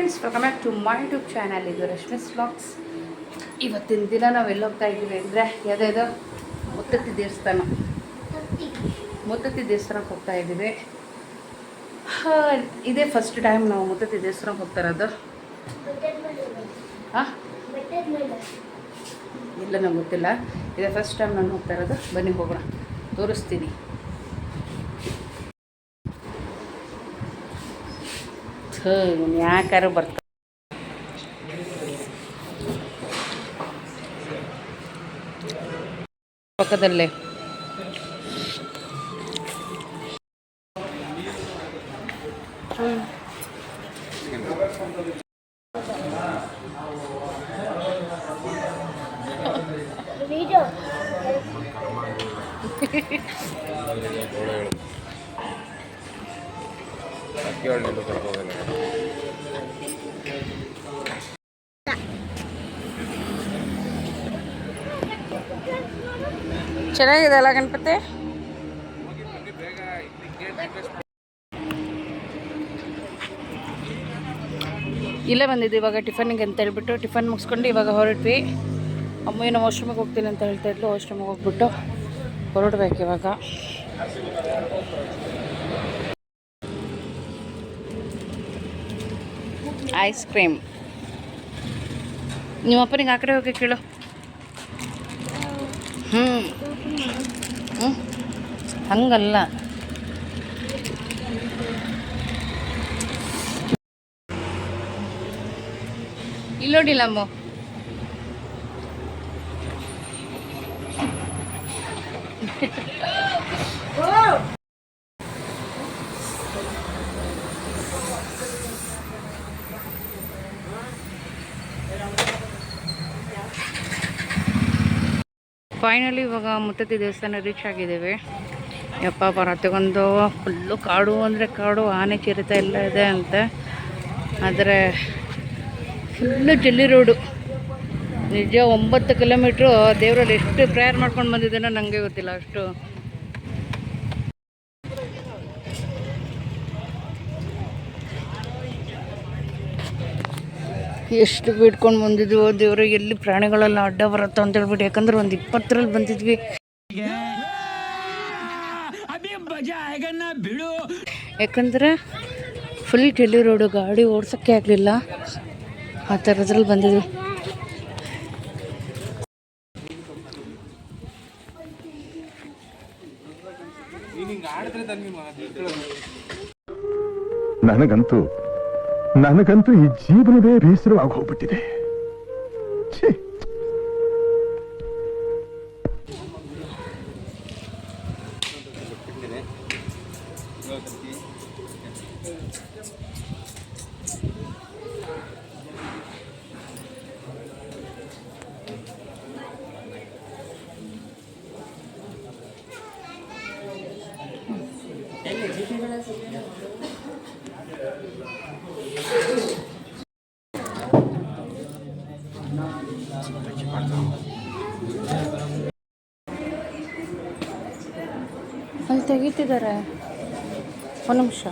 Friends, welcome back to my YouTube channel. ಇದು Rashmi's vlogs. ಇವತ್ತಿನ ದಿನ ನಾವು ಎಲ್ಲಿ ಹೋಗ್ತಾ ಇದ್ದೀವಿ ಅಂದರೆ ಯಾವುದಾದ್ರು ಮುತ್ತತ್ತಿ ದೇವಸ್ಥಾನಕ್ಕೆ ಹೋಗ್ತಾ ಇದ್ದೀವಿ. ಇದೇ ಫಸ್ಟ್ ಟೈಮ್ ನಾವು ಮುತ್ತತ್ತಿ ದೇವಸ್ಥಾನಕ್ಕೆ ಹೋಗ್ತಾ ಇರೋದು. ಹಾಂ, ಇಲ್ಲ ನಂಗೆ ಗೊತ್ತಿಲ್ಲ. ಇದೇ ಫಸ್ಟ್ ಟೈಮ್ ನಾನು ಹೋಗ್ತಾ ಇರೋದು. ಬನ್ನಿ ಹೋಗೋಣ, ತೋರಿಸ್ತೀನಿ. ಯಾಕಾರು ಬರ್ತಾರೆ ಪಕ್ಕದಲ್ಲೇ. ಚೆನ್ನಾಗಿದೆ ಅಲ್ಲ ಗಣಪತಿ? ಇಲ್ಲೇ ಬಂದಿದ್ದು ಇವಾಗ ಟಿಫನ್ನಿಗೆ ಅಂತ ಹೇಳ್ಬಿಟ್ಟು ಟಿಫನ್ ಮುಗಿಸ್ಕೊಂಡು ಇವಾಗ ಹೊರಟ್ವಿ. ಅಮ್ಮ ಏನೋ ವಾಶ್ರೂಮಿಗೆ ಹೋಗ್ತೀನಿ ಅಂತ ಹೇಳ್ತಾ ಇದ್ಲು. ವಾಶ್ರೂಮಿಗೆ ಹೋಗ್ಬಿಟ್ಟು ಹೊರಡ್ಬೇಕು ಇವಾಗ. ಐಸ್ ಕ್ರೀಮ್ ನಿಮ್ಮ ಅಪ್ಪನಿಗೆ ಆ ಕಡೆ ಹೋಗಿ ಕೇಳು. ಹಂಗಲ್ಲ, ಇಲ್ಲಿ ನೋಡಿಲ್ಲ ಅಮ್ಮ. ಫೈನಲಿ ಇವಾಗ ಮುತ್ತತ್ತಿ ದೇವಸ್ಥಾನ ರೀಚ್ ಆಗಿದ್ದೇವೆ. ಯಪ್ಪ ಬರತ್ತೆಗೊಂದು ಫುಲ್ಲು ಕಾಡು ಅಂದರೆ ಕಾಡು, ಆನೆ ಚಿರತ ಎಲ್ಲ ಇದೆ ಅಂತೆ. ಆದರೆ ಫುಲ್ಲು ಜಲ್ಲಿ ರೋಡು. ನಿಜ 9 ಕಿಲೋಮೀಟ್ರು ದೇವರಲ್ಲಿ ಎಷ್ಟು ಪ್ರೇಯರ್ ಮಾಡ್ಕೊಂಡು ಬಂದಿದ್ದೇನೋ ನನಗೆ ಗೊತ್ತಿಲ್ಲ. ಅಷ್ಟು ಎಷ್ಟು ಬಿಡ್ಕೊಂಡು ಬಂದಿದ್ವು ದೇವ್ರಿಗೆ. ಎಲ್ಲಿ ಪ್ರಾಣಿಗಳೆಲ್ಲ ಅಡ್ಡ ಬರುತ್ತೋ ಅಂತ ಹೇಳ್ಬಿಟ್ಟು, ಯಾಕಂದ್ರೆ ಒಂದು 20ರಲ್ಲಿ ಬಂದಿದ್ವಿ. ಯಾಕಂದ್ರೆ ಫುಲ್ ಜಲ್ಲಿ ರೋಡು, ಗಾಡಿ ಓಡ್ಸೋಕ್ಕೆ ಆಗಲಿಲ್ಲ. ಆ ಥರದ್ರಲ್ಲಿ ಬಂದಿದ್ವಿ. ನನಗಂತೂ ಈ ಜೀವನವೇ ಬೇಸರವಾಗಿ ಹೋಗ್ಬಿಟ್ಟಿದೆ. ಅಲ್ಲಿ ತೆಗಿತಿದ್ದಾರೆ. ಒಂದು ನಿಮಿಷ.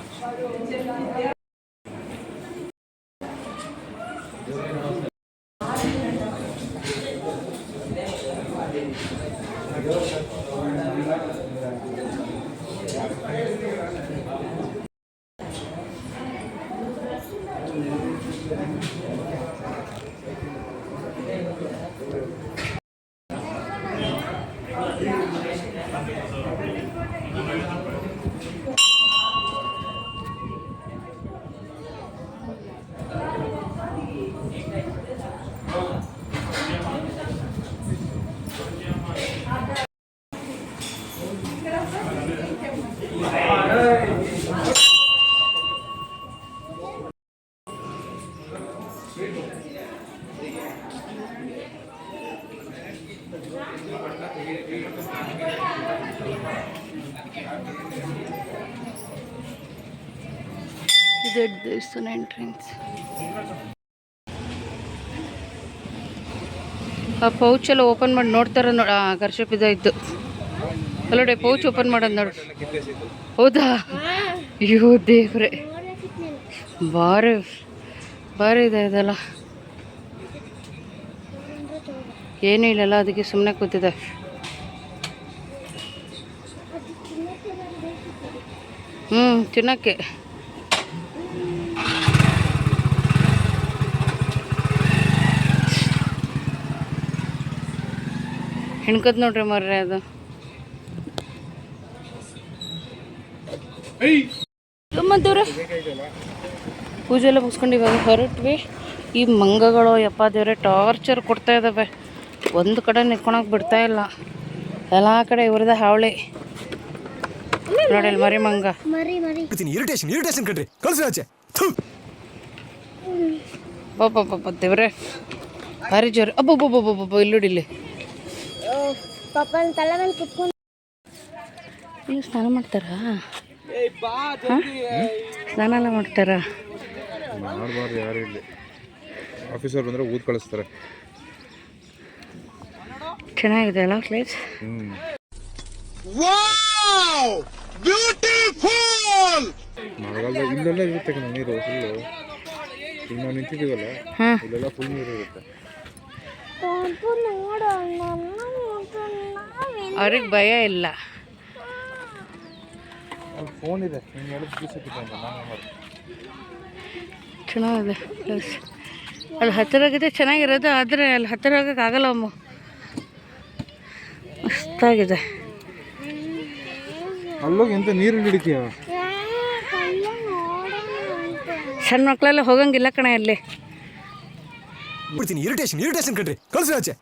ಇದೆ ದೇವಸ್ಥಾನ ಎಂಟ್ರೆನ್ಸ್. ಆ ಪೌಚೆಲ್ಲ ಓಪನ್ ಮಾಡಿ ನೋಡ್ತಾರ ನೋಡ. ಕರ್ಷಪ್ ಇದಾಯ್ತು ಅಲ್ಲೋಡೆ, ಪೌಚ್ ಓಪನ್ ಮಾಡೋದು ನೋಡು. ಹೌದಾ? ಅಯ್ಯೋ ದೇವ್ರೆ, ಭಾರಿ ಇದೆ ಇದೆಲ್ಲ. ಏನೂ ಇಲ್ಲಲ್ಲ, ಅದಕ್ಕೆ ಸುಮ್ಮನೆ ಕೂತಿದೆ. ತಿನ್ನೋಕ್ಕೆ ಹೆಣ್ಕದ್ ನೋಡ್ರಿ ಮರ್ರೆ ಅದು. ದೇವ್ರೆ ಪೂಜೆ ಎಲ್ಲ ಮುಗಿಸ್ಕೊಂಡು ಇವಾಗ ಹೊರಟ್ವಿ. ಈ ಮಂಗಗಳು ಯಪ್ಪ ದೇವ್ರೆ ಟಾರ್ಚರ್ ಕೊಡ್ತಾ ಇದ್ದಾವೆ. ಒಂದು ಕಡೆ ನಿಂತ್ಕೊಳಕ್ಕೆ ಬಿಡ್ತಾ ಇಲ್ಲ. ಎಲ್ಲ ಕಡೆ ಇವ್ರದ ಹಾವಳಿ ನೋಡಿ. ಮರಿ ಮಂಗ ಪಾಪ ದೇವ್ರೆ ಭಾರಿ ಜೋರು. ಅಬ್ಬೊಬ್ಬೊಬ್ಬೊಬ್ಬೊಬ್ಬ ಇಲ್ಲುಡಿಲಿ ನೀವು ಸ್ನಾನ ಮಾಡ್ತಾರಾ? ಸ್ನಾನ ಎಲ್ಲ ಮಾಡ್ತಾರಾ? ಮಾಡಬಾರ್ದು, ಯಾರು ಇಲ್ಲಿ ಆಫೀಸರ್ ಬಂದರೆ ಊದ್ ಕಳಿಸ್ತಾರೆ. ಚೆನ್ನಾಗಿದೆ ಅಲ್ಲ ಪ್ಲೇಸ್? ಮಳೆಗಾಲದಾಗ ಇಲ್ಲೆಲ್ಲ ಇರುತ್ತೆ ಕಣ ನೀರು ಫುಲ್ಲು. ಈಗ ನಾವು ನಿಂತಿದ್ದೀವಲ್ಲ, ಇಲ್ಲೆಲ್ಲ ಫುಲ್ ನೀರು ಇರುತ್ತೆ. ಅವ್ರಿಗೆ ಭಯ ಇಲ್ಲ. ಅಲ್ಲಿ ಫೋನ್ ಇದೆ, ಚೆನ್ನಾಗಿದೆ ಪ್ಲೇಸ್. ಅಲ್ಲಿ ಹತ್ತಿರ ಆಗಿದೆ, ಚೆನ್ನಾಗಿರೋದು. ಆದರೆ ಅಲ್ಲಿ ಹತ್ತಿರ ಆಗೋಕ್ಕಾಗಲ್ಲ ಅಮ್ಮ, ಮಸ್ತಾಗಿದೆ. ಅಲ್ಲೋಗಿ ಎಂತ ನೀರು ಹಿಡಿತೀಯ? ಸಣ್ಣ ಮಕ್ಕಳೆಲ್ಲ ಹೋಗಂಗಿಲ್ಲ ಕಣೆ ಅಲ್ಲಿ. ಇರಿಟೇಷನ್ ಕಣ್ರಿ, ಕಳ್ಸಿ ಆಚೆ.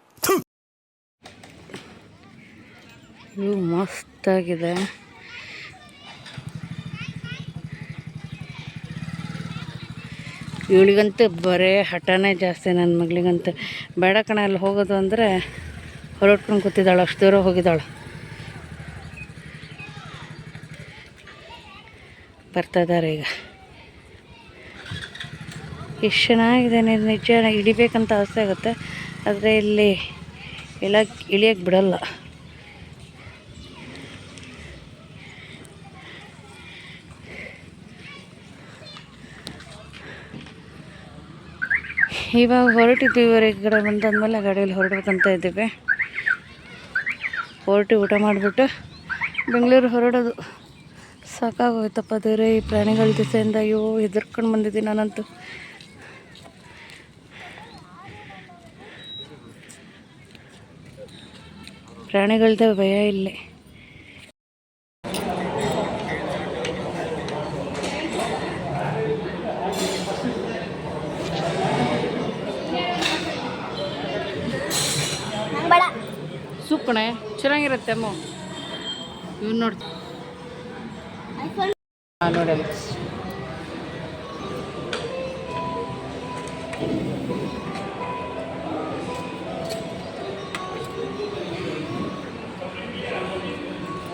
ಇದು ಮಸ್ತಾಗಿದೆ. ಇವಳಿಗಂತೂ ಬರೇ ಹಠನೇ ಜಾಸ್ತಿ. ನನ್ನ ಮಗಳಿಗಂತೂ ಬೇಡ ಕಣ ಅಲ್ಲಿ ಹೋಗೋದು ಅಂದರೆ ಹೊರಟ್ಕೊಂಡು ಕೂತಿದ್ದಾಳೆ. ಅಷ್ಟು ದೂರ ಹೋಗಿದ್ದಾಳೆ. ಬರ್ತಾ ಇದ್ದಾರೆ ಈಗ. ಎಷ್ಟು ಚೆನ್ನಾಗಿದೆ ನೀರು, ನಿಜ ಇಳಿಬೇಕಂತ ಆಸೆ ಆಗುತ್ತೆ. ಆದರೆ ಇಲ್ಲಿ ಇಳಿಯೋಕ್ಕೆ ಬಿಡಲ್ಲ. ಇವಾಗ ಹೊರಟಿದ್ದೀವಿ. ಈ ಕಡೆ ಬಂದಾದ್ಮೇಲೆ ಗಾಡಿಯಲ್ಲಿ ಹೊರಡ್ಬೇಕಂತ ಇದ್ದೀವಿ. ಹೊರಟು ಊಟ ಮಾಡಿಬಿಟ್ಟು ಬೆಂಗಳೂರು ಹೊರಡೋದು. ಸಾಕಾಗೋಯ್ತಪ್ಪ ದೇವ್ರೆ, ಈ ಪ್ರಾಣಿಗಳ ದಿಸೆಯಿಂದ. ಅಯ್ಯೋ ಹೆದರ್ಕೊಂಡು ಬಂದಿದ್ದೀನಿ ನಾನಂತೂ. ಪ್ರಾಣಿಗಳ್ದೇ ಭಯ ಇಲ್ಲಿ. ಸೂಪ್ ಕಣೆ, ಚೆನ್ನಾಗಿರುತ್ತೆ ಅಮ್ಮ. ಇವ್ನು ನೋಡಿ ನೂಡಲ್ಸ್.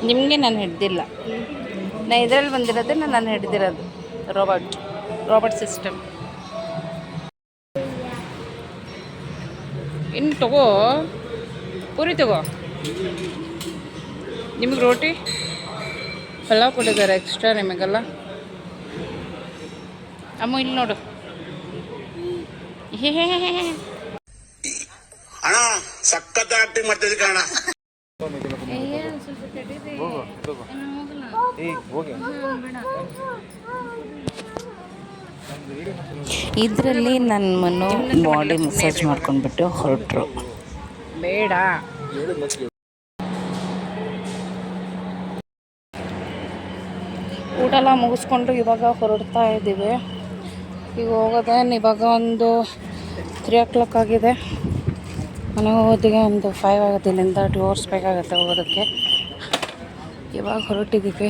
ನಿಮಗೆ ನಾನು ಹಿಡ್ದಿಲ್ಲ. ನಾನು ಇದರಲ್ಲಿ ಬಂದಿರೋದನ್ನ ನಾನು ಹಿಡ್ದಿರೋದು. Robert system. ಇನ್ನು ತಗೋ, ಪೂರಿ ತಗೋ. ನಿಮಗೆ ರೋಟಿ ಪಲಾವ್ ಕೊಟ್ಟಿದ್ದಾರೆ ಎಕ್ಸ್ಟ್ರಾ ನಿಮಗೆಲ್ಲ. ಅಮ್ಮ ಇಲ್ಲಿ ನೋಡು. ಅಣ್ಣ ಸಖತ್ ಆಕ್ಟಿಂಗ್ ಮಾಡ್ತಿದ್ದೆ ಕಣ. ಇದರಲ್ಲಿ ನನ್ನ ಬಾಡಿ ಮಸಾಜ್ ಮಾಡ್ಕೊಂಡ್ಬಿಟ್ಟು ಹೊರಟರು. ಬೇಡ ಊಟ ಎಲ್ಲ ಮುಗಿಸ್ಕೊಂಡು ಇವಾಗ ಹೊರಡ್ತಾ ಇದ್ದೀವಿ. ಈಗ ಹೋಗೋದೆ ಇವಾಗ ಒಂದು 3 o'clock ಆಗಿದೆ. ಮನೆಗೆ ಹೋಗೋದಿಗೆ ಒಂದು 5 ಆಗುತ್ತೆ. ಇಲ್ಲಿಂದ 2 hours ಬೇಕಾಗುತ್ತೆ ಹೋಗೋದಕ್ಕೆ. ಇವಾಗ ಹೊರಟಿದ್ದೀವಿ.